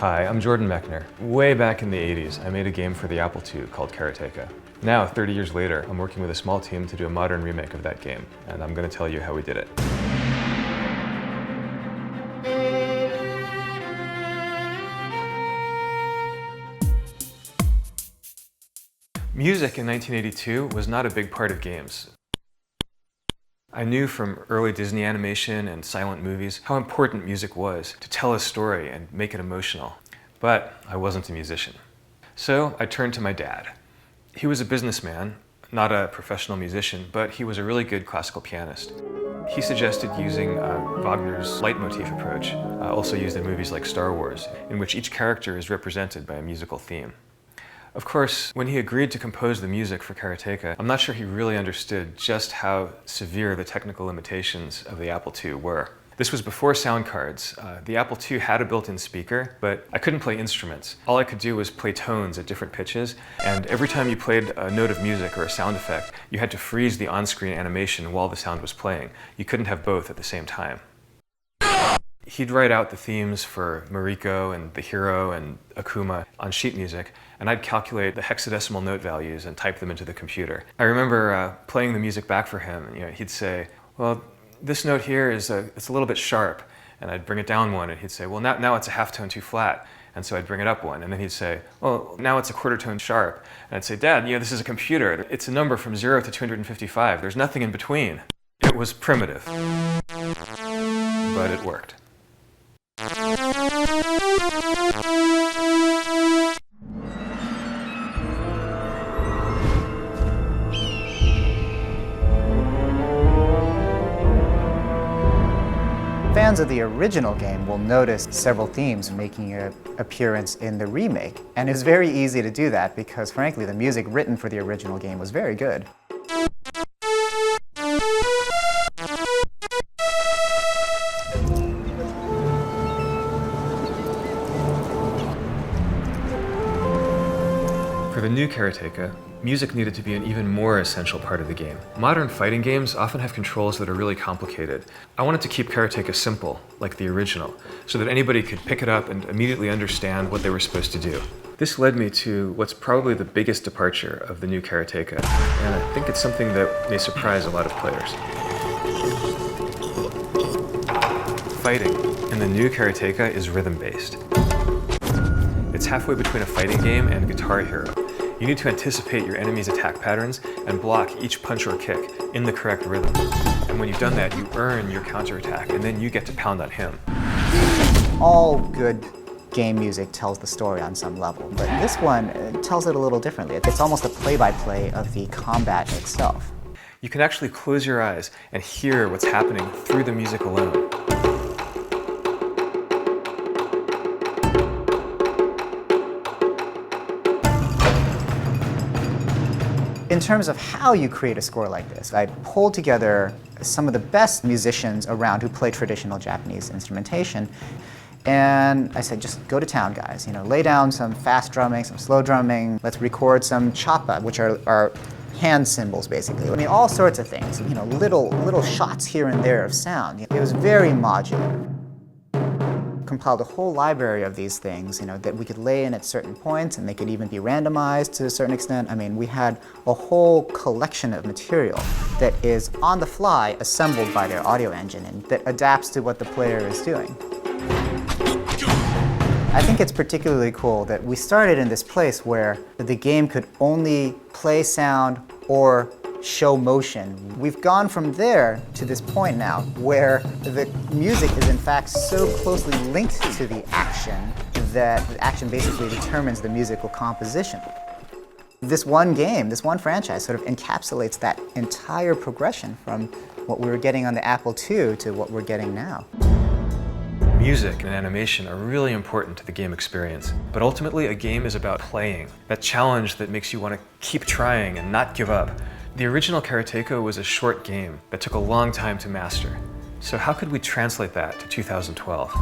Hi, I'm Jordan Mechner. Way back in the 80s, I made a game for the Apple II called Karateka. Now, 30 years later, I'm working with a small team to do a modern remake of that game, and I'm going to tell you how we did it. Music in 1982 was not a big part of games. I knew from early Disney animation and silent movies how important music was to tell a story and make it emotional. But I wasn't a musician. So I turned to my dad. He was a businessman, not a professional musician, but he was a really good classical pianist. He suggested using Wagner's leitmotif approach, also used in movies like Star Wars, in which each character is represented by a musical theme. Of course, when he agreed to compose the music for Karateka, I'm not sure he really understood just how severe the technical limitations of the Apple II were. This was before sound cards. The Apple II had a built-in speaker, but I couldn't play instruments. All I could do was play tones at different pitches, and every time you played a note of music or a sound effect, you had to freeze the on-screen animation while the sound was playing. You couldn't have both at the same time. He'd write out the themes for Mariko and the hero and Akuma on sheet music, and I'd calculate the hexadecimal note values and type them into the computer. I remember playing the music back for him. He'd say, well, this note here it's a little bit sharp, and I'd bring it down one, and he'd say, well, now it's a half tone too flat, and so I'd bring it up one, and then he'd say, well, now it's a quarter tone sharp, and I'd say, Dad, this is a computer. It's a number from 0 to 255. There's nothing in between. It was primitive, but it worked. Fans of the original game will notice several themes making an appearance in the remake. And it's very easy to do that because, frankly, the music written for the original game was very good. For the new Karateka, music needed to be an even more essential part of the game. Modern fighting games often have controls that are really complicated. I wanted to keep Karateka simple, like the original, so that anybody could pick it up and immediately understand what they were supposed to do. This led me to what's probably the biggest departure of the new Karateka, and I think it's something that may surprise a lot of players. Fighting in the new Karateka is rhythm-based. It's halfway between a fighting game and Guitar Hero. You need to anticipate your enemy's attack patterns and block each punch or kick in the correct rhythm. And when you've done that, you earn your counterattack, and then you get to pound on him. All good game music tells the story on some level, but this one tells it a little differently. It's almost a play-by-play of the combat itself. You can actually close your eyes and hear what's happening through the music alone. In terms of how you create a score like this, I pulled together some of the best musicians around who play traditional Japanese instrumentation. And I said, just go to town, guys. Lay down some fast drumming, some slow drumming. Let's record some chapa, which are hand cymbals, basically. All sorts of things. Little shots here and there of sound. It was very modular. Compiled a whole library of these things, that we could lay in at certain points, and they could even be randomized to a certain extent. We had a whole collection of material that is on the fly assembled by their audio engine and that adapts to what the player is doing. I think it's particularly cool that we started in this place where the game could only play sound or show motion. We've gone from there to this point now where the music is in fact so closely linked to the action that the action basically determines the musical composition. This one game, this one franchise sort of encapsulates that entire progression from what we were getting on the Apple II to what we're getting now. Music and animation are really important to the game experience, but ultimately a game is about playing, that challenge that makes you want to keep trying and not give up. The original Karateka was a short game that took a long time to master. So how could we translate that to 2012?